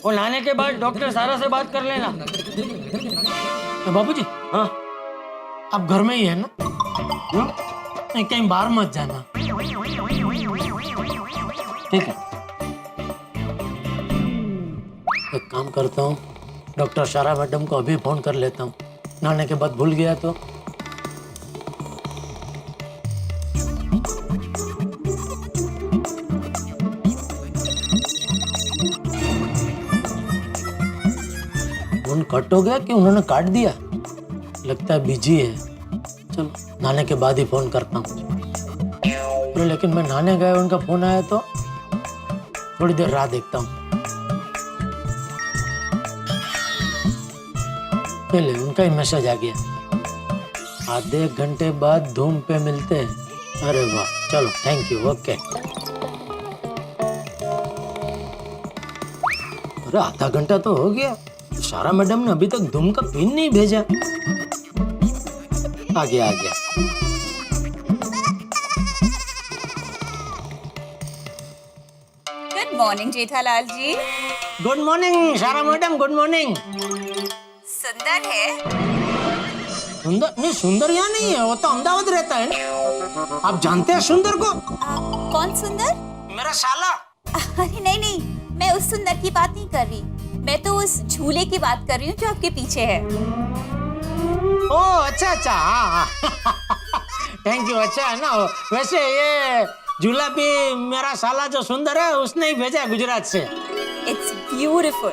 वो नहाने के बाद डॉक्टर सारा से बात कर लेना। बाबूजी, हाँ आप घर में ही है ना? नहीं, कहीं बाहर मत जाना। ठीक है। एक काम करता हूँ, डॉक्टर शारा मैडम को अभी फोन कर लेता हूँ। नहाने के बाद भूल गया तो। फोन कट हो गया कि उन्होंने काट दिया? लगता है बिजी है। चलो नहाने के बाद ही फोन करता हूँ। अरे लेकिन मैं नहाने गया, उनका फोन आया तो थोड़ी देर राह देखता हूँ। पहले उनका ही मैसेज आ गया, आधे घंटे बाद धूम पे मिलते हैं। अरे वाह, चलो थैंक यू, ओके। अरे आधा घंटा तो हो गया, सारा मैडम ने अभी तक धूम का पिन नहीं भेजा। आ गया आ गया। गुड मॉर्निंग जेठालाल जी। गुड मॉर्निंग सारा मैडम, गुड मॉर्निंग। सुंदर है। सुंदर नहीं, सुंदर यहाँ नहीं है, वो तो अहमदाबाद रहता है ना। आप जानते हैं सुंदर को? कौन सुंदर? मेरा साला। अरे नहीं नहीं, मैं उस सुंदर की बात नहीं कर रही, मैं तो उस झूले की बात कर रही हूँ जो आपके पीछे है। ओह अच्छा अच्छा, हाँ थैंक यू। अच्छा है ना, वैसे ये झूला भी मेरा साला जो सुंदर है उसने ही भेजा है गुजरात से। It's beautiful.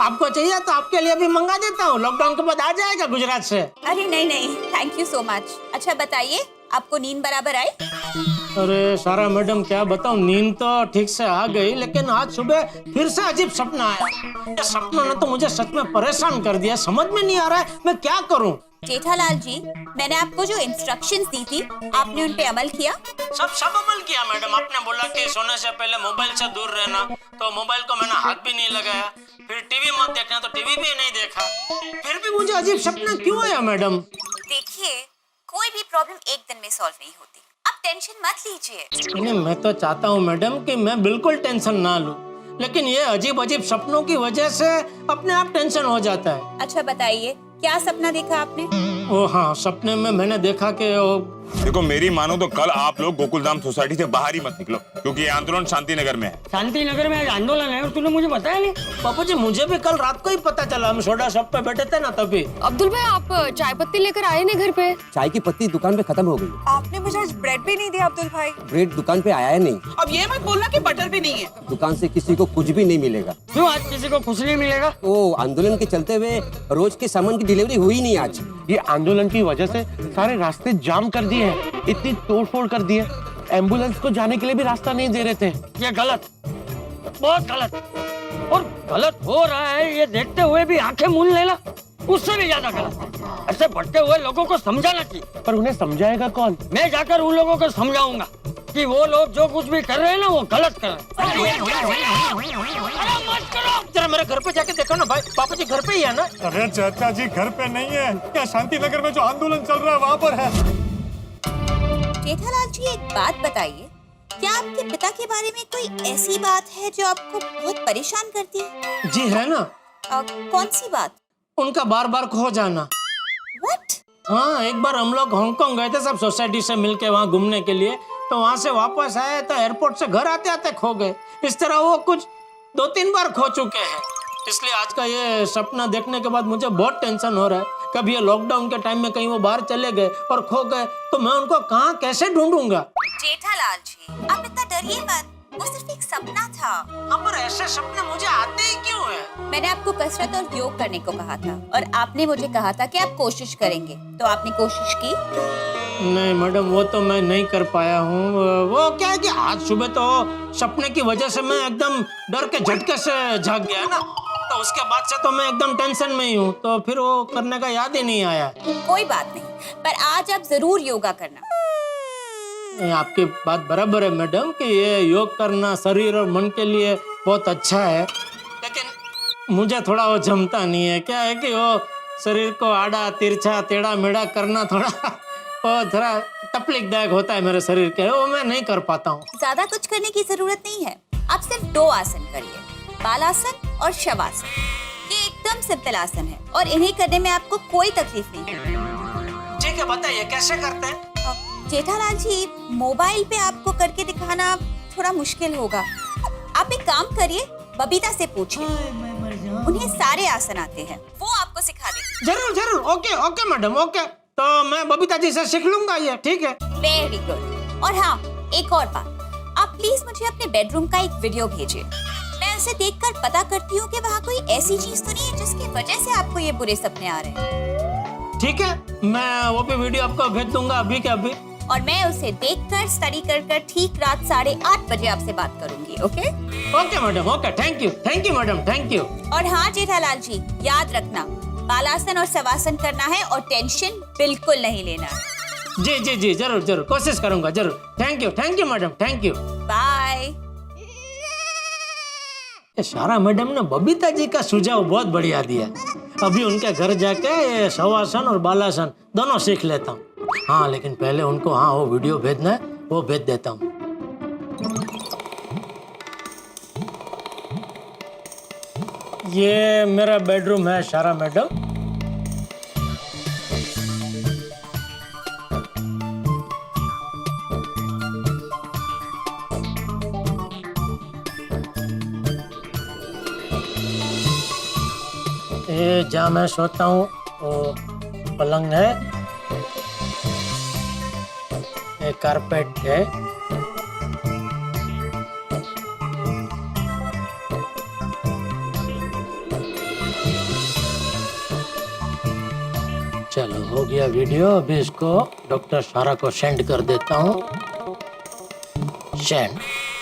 आपको चाहिए तो आपके लिए भी मंगा देता हूँ, लॉकडाउन के बाद आ जाएगा गुजरात से। अरे नहीं नहीं, थैंक यू सो मच। अच्छा बताइए, आपको नींद बराबर आई? अरे सारा मैडम क्या बताऊं, नींद तो ठीक से आ गई, लेकिन आज सुबह फिर से अजीब सपना आया। ये सपना ने तो मुझे सच में परेशान कर दिया, समझ में नहीं आ रहा है मैं क्या करूं। जेठालाल जी, मैंने आपको जो इंस्ट्रक्शंस दी थी, आपने उन पे अमल किया? सब अमल किया मैडम। आपने बोला कि सोने से पहले मोबाइल से दूर रहना, तो मोबाइल को मैंने हाथ भी नहीं लगाया। फिर टीवी मत देखना, तो टीवी भी नहीं देखा। फिर भी मुझे अजीब सपना क्यों आया मैडम? देखिए, कोई भी प्रॉब्लम एक दिन में सॉल्व नहीं होती, आप टेंशन मत लीजिए। नहीं, मैं तो चाहता हूँ मैडम कि मैं बिल्कुल टेंशन ना लूं, लेकिन ये अजीब सपनों की वजह से अपने आप टेंशन हो जाता है। अच्छा बताइए, क्या सपना देखा आपने? ओ हाँ, सपने में मैंने देखा कि देखो मेरी मानो तो कल आप लोग गोकुलधाम सोसाइटी से बाहर ही मत निकलो, क्योंकि ये आंदोलन शांति नगर में है। शांति नगर में आज आंदोलन है और तूने मुझे बताया नहीं? पापा जी मुझे भी कल रात को ही पता चला, हम सोडा शॉप पे बैठे थे ना तभी। अब्दुल भाई, आप चाय पत्ती लेकर आए ना घर पे? चाय की पत्ती दुकान पे खत्म हो गई। आपने मुझे आज ब्रेड भी नहीं दिया अब्दुल भाई। ब्रेड दुकान पे आया है नहीं। अब ये मत बोलना कि बटर भी नहीं है। दुकान से किसी को कुछ भी नहीं मिलेगा। क्यों आज किसी को कुछ नहीं मिलेगा? वो आंदोलन के चलते हुए रोज के सामान की डिलीवरी हुई नहीं आज। ये आंदोलन की वजह से सारे रास्ते जाम कर दिए हैं, इतनी तोड़फोड़ कर दी है, एम्बुलेंस को जाने के लिए भी रास्ता नहीं दे रहे थे। ये गलत, बहुत गलत, और गलत हो रहा है ये देखते हुए भी आंखें मूंद लेना उससे भी ज्यादा गलत। ऐसे बढ़ते हुए लोगों को समझाना चाहिए। पर उन्हें समझाएगा कौन? मैं जाकर उन लोगों को समझाऊंगा कि वो लोग जो कुछ भी कर रहे हैं ना वो गलत कर रहे हैं। अरे मत करो, जरा मेरे घर पे जाके देखो ना भाई। पापा जी घर पे ही है ना? अरे चाचा जी घर पे नहीं है, क्या शांति नगर में जो आंदोलन चल रहा है वहाँ पर है। जेठालाल जी, एक बात बताइए, क्या आपके पिता के बारे में कोई ऐसी बात है जो आपको बहुत परेशान करती है? जी है ना। कौन सी बात? उनका बार बार खो जाना। What? हाँ, एक बार हम लोग हांगकांग गए थे सब सोसाइटी से मिलके वहाँ घूमने के लिए, तो वहाँ से वापस आए तो एयरपोर्ट से घर आते आते खो गए। इस तरह वो कुछ 2-3 बार खो चुके हैं। इसलिए आज का ये सपना देखने के बाद मुझे बहुत टेंशन हो रहा है। कभी ये लॉकडाउन के टाइम में कहीं वो बाहर चले गए और खो गए तो मैं उनको कहाँ कैसे ढूंढूंगा? जेठालाल जी, आप इतना डरिए मत, वो सिर्फ एक सपना था। हाँ, पर ऐसे सपने मुझे आते ही क्यों हैं? मैंने आपको कसरत और योग करने को कहा था और आपने मुझे कहा था कि आप कोशिश करेंगे, तो आपने कोशिश की? नहीं मैडम, वो तो मैं नहीं कर पाया हूँ। वो क्या है कि आज सुबह तो सपने की वजह से मैं एकदम डर के झटके से जाग गया ना, तो उसके बाद से तो मैं एकदम टेंशन में ही हूँ, तो फिर वो करने का याद ही नहीं आया। कोई बात नहीं, पर आज आप जरूर योगा करना। आपकी बात बराबर है मैडम कि ये योग करना शरीर और मन के लिए बहुत अच्छा है, लेकिन मुझे थोड़ा वो जमता नहीं है। क्या है कि वो शरीर को आड़ा तिरछा टेढ़ा मेढ़ा करना थोड़ा तकलीफदायक होता है मेरे शरीर के, वो मैं नहीं कर पाता हूँ। ज्यादा कुछ करने की जरूरत नहीं है, आप सिर्फ 2 आसन करिए। बालासन और शवासन। ये एकदम सिंपल आसन है और इन्हें करने में आपको कोई तकलीफ नहीं है। ठीक है, बताइए कैसे करते हैं? जेठालाल जी, मोबाइल पे आपको करके दिखाना थोड़ा मुश्किल होगा। आप एक काम करिए, बबीता से पूछिए, उन्हें सारे आसन आते हैं, वो आपको सिखा देंगे। जरूर जरूर, ओके ओके मैडम, ओके। तो मैं बबीता जी से सीख लूंगा ये, ठीक है? Very good. और हाँ, एक और बात, आप प्लीज मुझे अपने बेडरूम का एक वीडियो भेजिए। मैं उसे देखकर पता करती हूँ कि वहाँ कोई ऐसी चीज तो नहीं है जिसकी वजह से आपको ये बुरे सपने आ रहे हैं। ठीक है, मैं वो भी वीडियो आपको भेज दूंगा अभी के अभी। और मैं उसे देखकर स्टडी कर ठीक रात 8:30 बजे आपसे बात करूंगी। Okay okay madam, okay. Thank you madam, thank you. और हाँ जेठालाल जी, याद रखना, बालासन और शवासन करना है और टेंशन बिल्कुल नहीं लेना है। जी जी जी, जरूर जरूर, कोशिश करूंगा, जरूर। Thank you madam, thank you. Bye. सारा मैडम ने बबीता जी का सुझाव बहुत बढ़िया दिया। अभी उनके घर जाके ये शवासन और बालासन दोनों सीख लेता हूँ। हाँ, लेकिन पहले उनको वो वीडियो भेजना है, वो भेज देता हूँ। ये मेरा बेडरूम है सारा मैडम। ये जहाँ मैं सोता हूँ वो पलंग है, ये कारपेट है, चलो हो गया वीडियो। अभी इसको डॉक्टर सारा को सेंड कर देता हूँ। सेंड।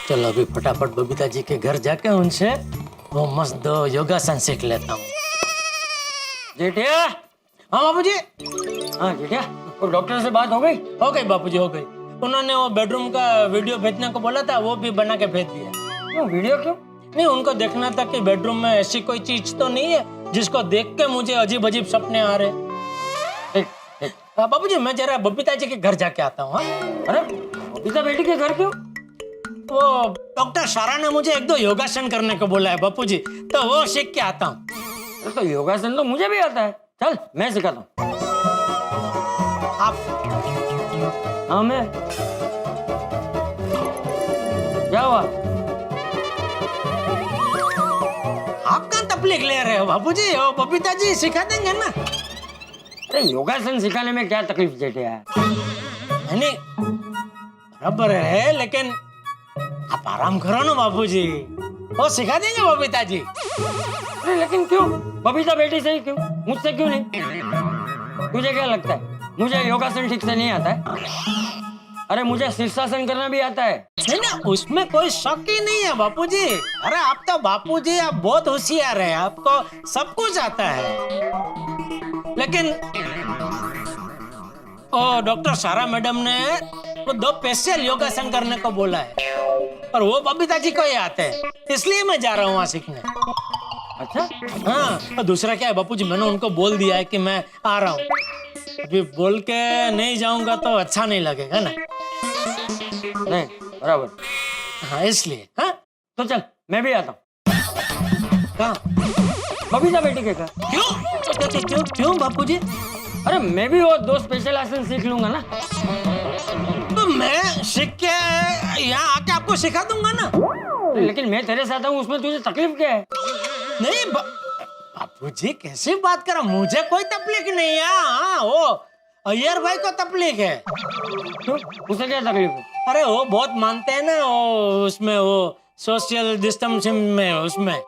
चलो अभी फटाफट बबीता जी के घर जाके उनसे वो मस्त 2 योगासन सीख लेता हूँ। जेठिया। हाँ बापूजी। हाँ जेठिया, और डॉक्टर से बात हो गई? हो गई बापूजी, हो गई। उन्होंने वो बेडरूम का वीडियो भेजने को बोला था, वो भी बना के भेज दिया। क्यों वीडियो क्यों? नहीं, उनको देखना था कि बेडरूम में ऐसी कोई चीज तो नहीं है जिसको देख के मुझे अजीब अजीब सपने आ रहे। बापूजी, मैं जरा बबीता जी के घर जाके आता हूँ। अरे बबीता बेटी के घर क्यों? वो डॉक्टर सारा ने मुझे 1-2 योगासन करने को बोला है बापूजी, तो वो सीख के आता हूँ। तो योगासन तो मुझे भी आता है, चल मैं सिखाता हूँ। आप? हाँ मैं। क्या हुआ? आप कहाँ तकलीफ ले रहे हो बापूजी? वो बबीता जी सिखा देंगे ना। अरे योगासन सिखाने में क्या तकलीफ जेठिया है? नहीं, बराबर है, लेकिन आप आराम करो ना बापूजी, वो सिखा देंगे बबीता जी। अरे लेकिन क्यों? बबीता बेटी से ही क्यों? मुझसे क्यों नहीं? तुझे क्या लगता है मुझे योगासन ठीक से नहीं आता है? अरे मुझे शीर्षासन करना भी आता है। नहीं ना, उसमें कोई शक ही नहीं है बापूजी। अरे आप तो बापूजी, आप बहुत होशियार हैं, आपको सब कुछ आता है। लेकिन ओ डॉक्टर सारा मैडम ने वो 2 स्पेशल योगासन करने को बोला है, और वो बबीता जी को ही आते हैं, इसलिए मैं जा रहा हूँ वहाँ सीखने। अच्छा? हाँ, और दूसरा क्या है बापूजी, मैंने उनको बोल दिया है कि मैं आ रहा हूँ। अभी बोल के नहीं जाऊंगा तो अच्छा नहीं लगेगा ना। नहीं, बराबर। हाँ, इसलिए। हाँ, तो चल मैं भी आता हूँ। कहाँ? बबीता बेटी के घर। क्यों बापूजी? अरे मैं भी वो 2 स्पेशल आसन सीख लूंगा ना। तो मैं सीख के यहाँ आके आपको सिखा दूंगा ना। लेकिन मैं तेरे साथ हूँ, उसमें तुझे तकलीफ क्या है? नहीं बापूजी, कैसी बात कर रहा, मुझे कोई तकलीफ नहीं है। हाँ, वो अय्यर भाई को तकलीफ है। क्यों? उसे क्या तकलीफ है? अरे वो बहुत मानते हैं ना, वो उसमें वो सोशल डिस्टेंसिंग में, उसमें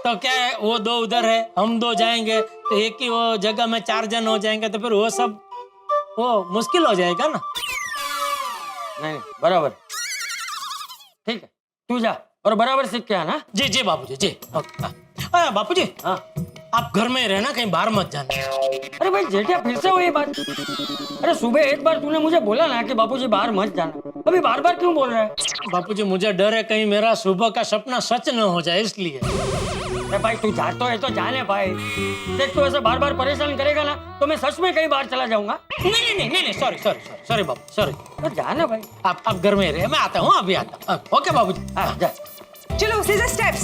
तो क्या है, वो 2 उधर है, हम 2 जाएंगे तो एक ही वो जगह में 4 जन हो जाएंगे, तो फिर वो सब वो मुश्किल हो जाएगा ना। नहीं बराबर, ठीक है, तू जा और बराबर सीख के आना। जी जी बापूजी, जी। बापूजी, हाँ आप घर में रहना, कहीं बाहर मत जाना। अरे भाई जेठिया, फिर से वही बात। अरे सुबह एक बार तूने मुझे बोला ना कि बापूजी बाहर मत जाना, अभी बार बार क्यों बोल रहा है? बापूजी, मुझे डर है कहीं मेरा सुबह का सपना सच न हो जाए, इसलिए। अरे भाई तू जाता है तो जाने भाई, देख तू ऐसे बार बार परेशान करेगा ना तो मैं सच में कई बार चला जाऊंगा। नहीं, सॉरी बापू, सॉरी। तो जाना भाई। आप घर में रहे, मैं आता हूँ, अभी आता हूँ। ओके बाबूजी। हाँ जा। चलो Go, scissor steps.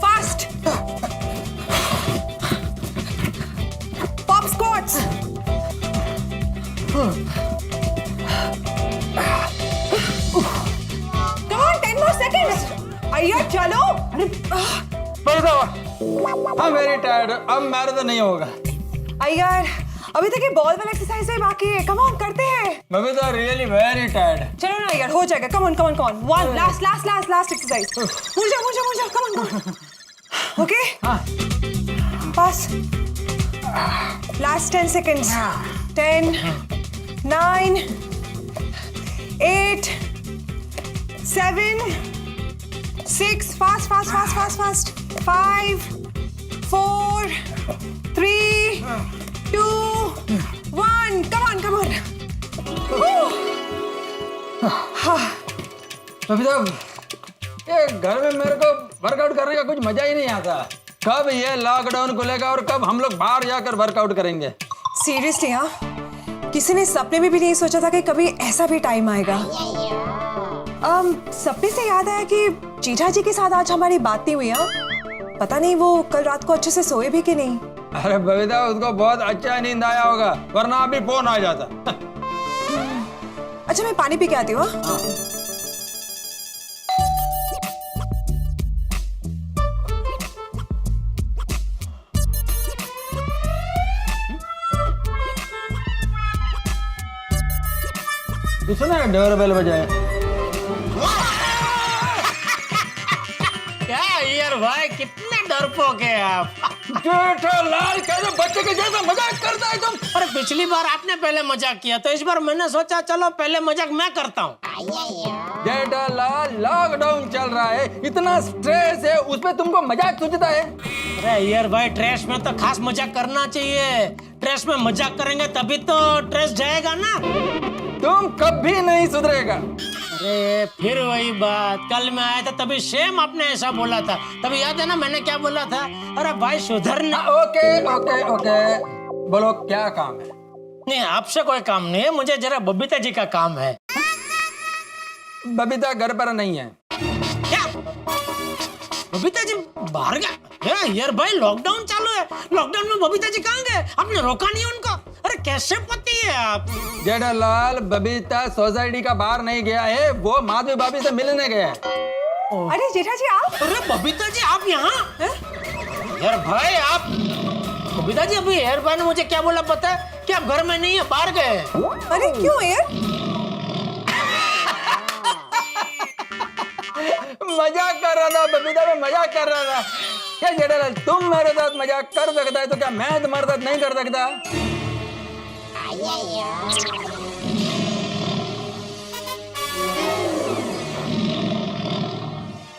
Fast. Pop squats. Come on, 10 more seconds. अय्या चलो. हाँ वेरी टायर्ड, अब मैराथन नहीं होगा। यार अभी तक ये बॉल वाला एक्सरसाइज है बाकी है. कम ऑन करते हैं. Babita really very tired. चलो ना यार, हो जाएगा. Come on come on come on. One last exercise. मुड़ जा. Come on. Okay. Pass. Last 10 seconds. 10, 9, 8, 7, 6. Fast. 5, 4, 3, 2, 1. Come on. Babita, ये घर में मेरे को वर्कआउट करने का कुछ मजा ही नहीं आता. कब ये लॉकडाउन खुलेगा और कब हम लोग बाहर जाकर वर्कआउट करेंगे? सीरियसली हाँ, किसी ने सपने में भी नहीं सोचा था कि कभी ऐसा भी टाइम आएगा. सपने से याद आया कि जीजा जी के साथ आज हमारी बात नहीं हुई. हाँ, पता नहीं वो कल रात को अच्छे से सोए भी कि नहीं. अरे बबीता, उसको बहुत अच्छा नींद आया होगा, वरना अभी फोन आ जाता. अच्छा मैं पानी पी के आती हूँ. सुना डोरबेल बजाए. क्या यार भाई, कितने डरपोक है आप. जेठालाल कैसे बच्चे के जैसा मजाक करता है तुम. अरे पिछली बार आपने पहले मजाक किया, तो इस बार मैंने सोचा चलो पहले मजाक मैं करता हूँ. जेठालाल, लॉकडाउन चल रहा है, इतना स्ट्रेस है, उस पे तुमको मजाक सूझता है. अरे यार भाई, ट्रेस में तो खास मजाक करना चाहिए. ट्रेस में मजाक करेंगे तभी तो ट्रेस जाएगा ना. तुम कभी नहीं सुधरेगा. अरे फिर वही बात, कल मैं आया था तभी सेम आपने ऐसा बोला था. तभी याद है ना मैंने क्या बोला था. अरे भाई सुधरना. ओके, बोलो क्या काम है. नहीं, आपसे कोई काम नहीं है, मुझे जरा बबीता जी का काम है. बबीता घर पर नहीं है. क्या बबीता जी बाहर गए? यार भाई लॉकडाउन चालू है, लॉकडाउन में बबीता जी कहाँ गए? आपने रोका नहीं उनको? अरे कैसे पति है आप. जेठालाल, बबीता सोसाइटी का बाहर नहीं गया है, वो माधवी भाभी से मिलने गया है. अरे जेठा जी आप. अरे बबीता जी आप यहाँ. यार भाई आप, बबीता जी अभी हेयर भाई ने मुझे क्या बोला पता है, कि आप घर में नहीं है, बाहर गए. अरे क्यों यार. मजाक कर रहा था बबीता, मैं मजाक कर रहा था. क्या जेठालाल, तुम मेरे साथ मजाक कर सकता है तो क्या मैं तुम्हारे साथ नहीं कर सकता.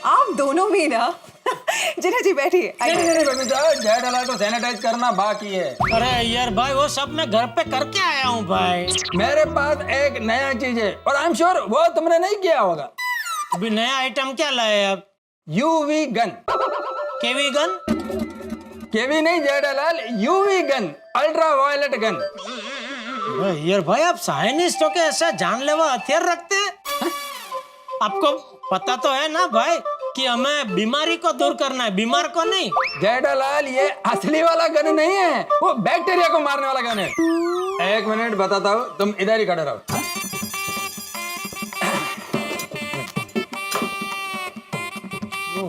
आप दोनों भी ना. जेठा जी बैठिए. नहीं बबीता, जेठालाल को सैनिटाइज करना बाकी है. अरे यार भाई वो सब मैं घर पे करके आया हूँ भाई. मेरे पास एक नया चीज है और आई एम श्योर वो तुमने नहीं किया होगा. अभी नया आइटम क्या लाए आप? UV gun. KV gun? KV नहीं Jethalal, UV gun, ultra violet gun. यार भाई आप साइंटिस्ट हो के ऐसा जानलेवा हथियार रखते हैं? आपको पता तो है ना भाई कि हमें बीमारी को दूर करना है, बीमार को नहीं. जेठालाल, ये असली वाला गन नहीं है, वो बैक्टीरिया को मारने वाला गन है. एक मिनट बताता हूँ, तुम इधर ही खड़े रहो.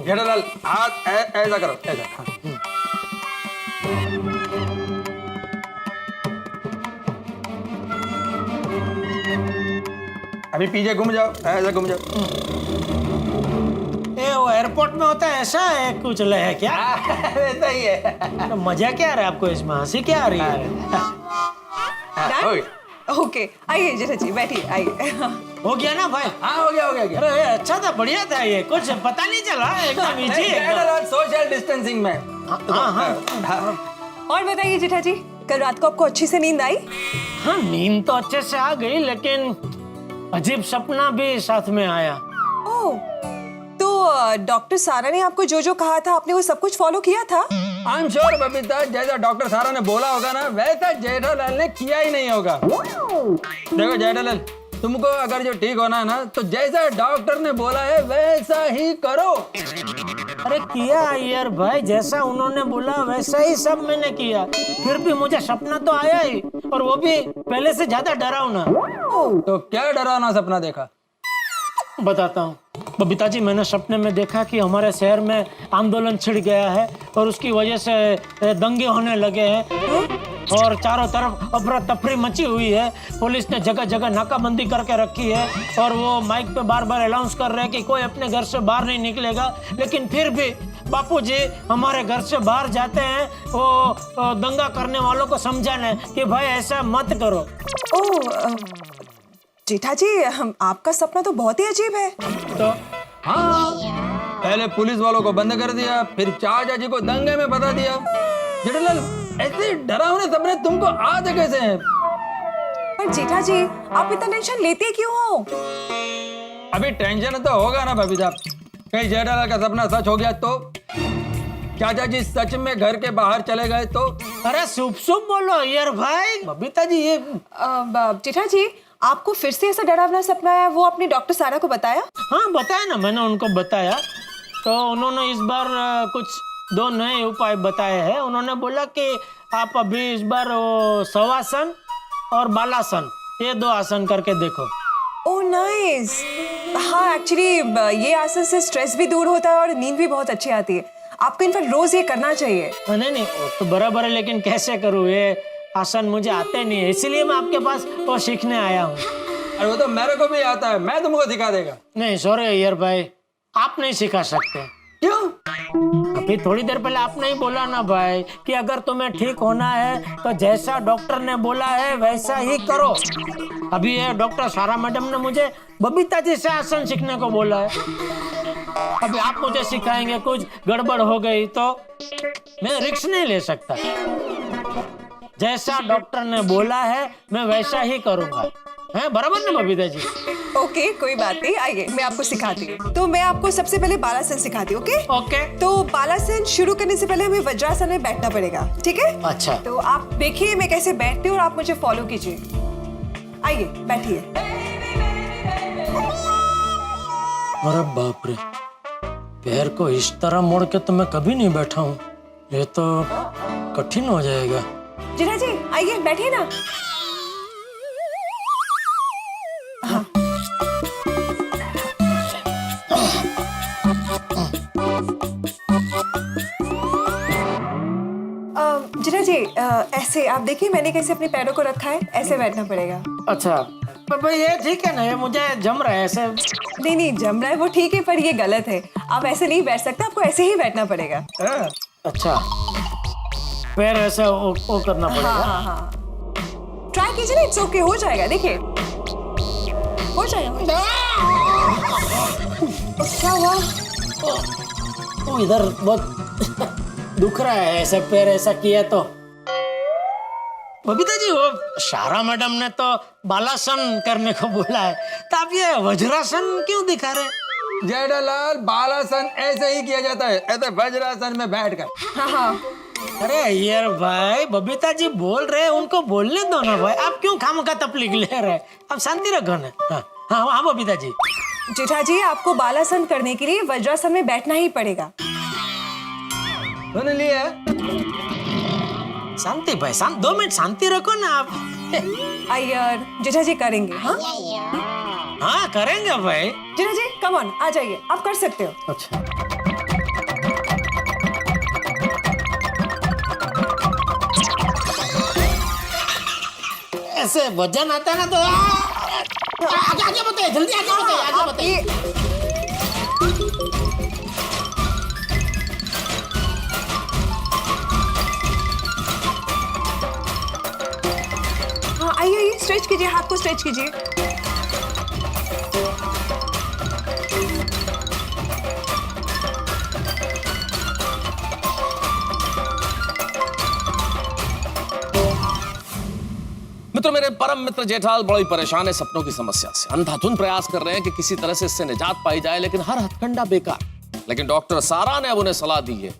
जेठालाल हाथ ऐसा करो, ऐसा. हाँ. अभी पीछे घूम जाओ, ऐसा घूम जाओ. वो एयरपोर्ट में होता है ऐसा है कुछ है क्या? वैसा ही है. तो मजा क्या आ रहा है आपको इसमें, हंसी क्या आ रही है? ओके आइए जेठा जी बैठिए, आइए. हो गया ना भाई? हाँ हो गया. अरे अच्छा था, बढ़िया था, ये कुछ पता नहीं चला, एकदम इजी. सोशल डिस्टेंसिंग में. और बताइए जेठा जी, कल रात को आपको अच्छी से नींद आई? हाँ नींद तो अच्छे से आ गई, लेकिन अजीब सपना भी साथ में आया. ओह, तो डॉक्टर सारा ने आपको जो जो कहा था आपने वो सब कुछ फॉलो किया था? आई एम श्योर बबीता, जैसा डॉक्टर सारा ने बोला होगा ना, वैसा जेठालाल ने किया ही नहीं होगा. देखो जेठालाल, तुमको अगर जो ठीक होना है ना तो जैसा डॉक्टर ने बोला है वैसा ही करो। अरे किया अय्यर भाई, जैसा उन्होंने बोला वैसा ही सब मैंने किया, फिर भी मुझे सपना तो आया ही, और वो भी पहले से ज्यादा डरावना। तो क्या डरावना सपना देखा? बताता हूँ बबीता जी, मैंने सपने में देखा कि हमारे शहर में आंदोलन छिड़ गया है और उसकी वजह से दंगे होने लगे हैं और चारों तरफ अफरा तफरी मची हुई है। पुलिस ने जगह जगह नाकाबंदी करके रखी है और वो माइक पे बार बार अनाउंस कर रहे हैं कि कोई अपने घर से बाहर नहीं निकलेगा, लेकिन फिर भी बापूजी हमारे घर से बाहर जाते हैं वो दंगा करने वालों को समझाने कि भाई ऐसा मत करो। ओह जेठा जी, आपका सपना तो बहुत ही अजीब है। तो हाँ, पहले पुलिस वालों को बंद कर दिया, फिर चाचा जी को दंगे में बता दिया। जेठालाल, ऐसे डरावने सपने तुमको आते कैसे हैं? पर जेठा जी, आप इतना टेंशन लेते क्यों हो? अभी टेंशन तो होगा ना भाभी साहब, कहीं जेठालाल का सपना सच हो गया तो, चाचा जी सच में घर के बाहर चले गए तो। अरे शुभ शुभ बोलो यार भाई। बबीता जी ये जेठा जी, आपको फिर से ऐसा डरावना सपना है, वो अपनी डॉक्टर सारा को बताया? हाँ बताया ना, मैंने उनको बताया तो उन्होंने इस बार कुछ 2 नए उपाय बताए हैं। उन्होंने बोला कि आप अभी इस बार शवासन और बालासन ये 2 आसन करके देखो। Oh nice. हाँ एक्चुअली ये आसन से स्ट्रेस भी दूर होता है और नींद भी बहुत अच्छी आती है। आपको इनफैक्ट रोज ये करना चाहिए। नहीं वो तो बराबर है, लेकिन कैसे करूँ, ये आसन मुझे आते नहीं है, इसीलिए मैं आपके पास वो सीखने आया हूँ। अरे वो तो मेरे को भी आता है, मैं तुमको सिखा देगा। नहीं सॉरी अय्यर भाई, आप नहीं सिखा सकते। क्यों? अभी थोड़ी देर पहले आपने ही बोला ना भाई कि अगर तुम्हें ठीक होना है तो जैसा डॉक्टर ने बोला है वैसा ही करो। अभी ये डॉक्टर सारा मैडम ने मुझे बबीता जी से आसन सीखने को बोला है। अभी आप मुझे सिखाएंगे, कुछ गड़बड़ हो गई तो मैं रिस्क नहीं ले सकता। जैसा डॉक्टर ने बोला है मैं वैसा ही करूंगा, है बराबर ना बबीता जी? ओके कोई बात नहीं, आइए मैं आपको सिखाती हूँ। तो मैं आपको सबसे पहले बालासन सिखाती हूँ। ओके। तो बालासन शुरू करने से पहले हमें वज्रासन में बैठना पड़ेगा, ठीक है? अच्छा। तो आप देखिए मैं कैसे बैठती हूँ और आप मुझे फॉलो कीजिए। आइए बैठिए। अरे बाप रे, पैर को इस तरह मोड़ के तो मैं कभी नहीं बैठा हूँ, ये तो कठिन हो जाएगा। जीना जी आइए बैठिए ना। जीना जी ऐसे आप देखिए मैंने कैसे अपने पैरों को रखा है, ऐसे बैठना पड़ेगा। अच्छा पर भाई ये ठीक है ना, ये मुझे जम रहा है ऐसे। नहीं जम रहा है वो ठीक है, पर ये गलत है, आप ऐसे नहीं बैठ सकते, आपको ऐसे ही बैठना पड़ेगा। अच्छा पैर ऐसे वो करना पड़ेगा। हाँ ट्राई कीजिए ना, इट्स ओके, हो जाएगा, देखिए हो जाएगा। क्या हुआ? वो इधर बहुत दुख रहा है, ऐसे पैर ऐसा किया तो। बबीता जी वो शारा मैडम ने तो बालासन करने को बोला है, तो आप ये वज्रासन क्यों दिखा रहे? जेठालाल, बालासन ऐसे ही किया जाता है, ऐसे वज्रासन में बैठकर। हाँ अरे यार भाई बबीता जी बोल रहे हैं, उनको बोलने दो ना भाई, आप क्यों खामखा तकलीफ ले रहे? आप शांति रखो ना। हाँ बबीता जी। जेठा जी आपको बालासन करने के लिए वज्रासन में बैठना ही पड़ेगा। सुन लिया? शांति भाई, 2 मिनट शांति रखो ना आप। अय्यर जेठा जी करेंगे। हाँ करेंगे भाई। जेठा जी कम ऑन, आ जाइए, आप कर सकते हो। अच्छा ऐसे वजन आता है ना तो आगे बताइए, जल्दी आगे बताइए। हाँ आइए स्ट्रेच कीजिए, हाथ को स्ट्रेच कीजिए। मित्र, मेरे परम मित्र जेठालाल बड़ी परेशान है सपनों की समस्या से। अंधाधुंध प्रयास कर रहे हैं कि किसी तरह से इससे निजात पाई जाए, लेकिन हर हथकंडा बेकार। लेकिन डॉक्टर सारा ने अब उन्हें सलाह दी है,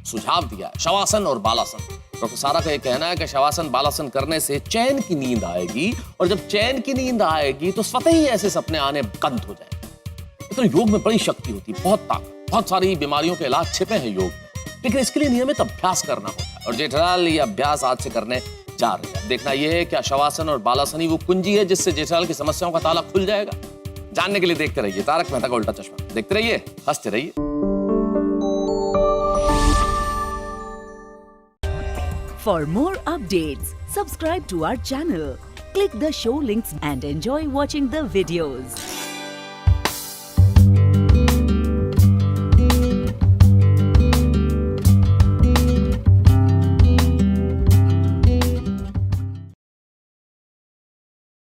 सुझाव दिया है, शवासन और बालासन। डॉक्टर सारा का ये कहना है कि शवासन बालासन करने से चैन की नींद आएगी, और जब चैन की नींद आएगी तो स्वतः ही ऐसे सपने आने बंद हो जाएंगे। तो योग में बड़ी शक्ति होती है, बहुत ताकत, बहुत सारी बीमारियों के इलाज छिपे हैं योग में, लेकिन इसके लिए नियमित अभ्यास करना होता है। और जेठालाल ये अभ्यास आज से करने जा रहे हैं। देखना यह है क्या शवासन और बालासन ही वो कुंजी है जिससे जेठालाल की समस्याओं का ताला खुल जाएगा। जानने के लिए देखते रहिए तारक मेहता का उल्टा चश्मा, देखते रहिए, हंसते रहिए। For more updates, subscribe to our channel, click the show links and enjoy watching the videos.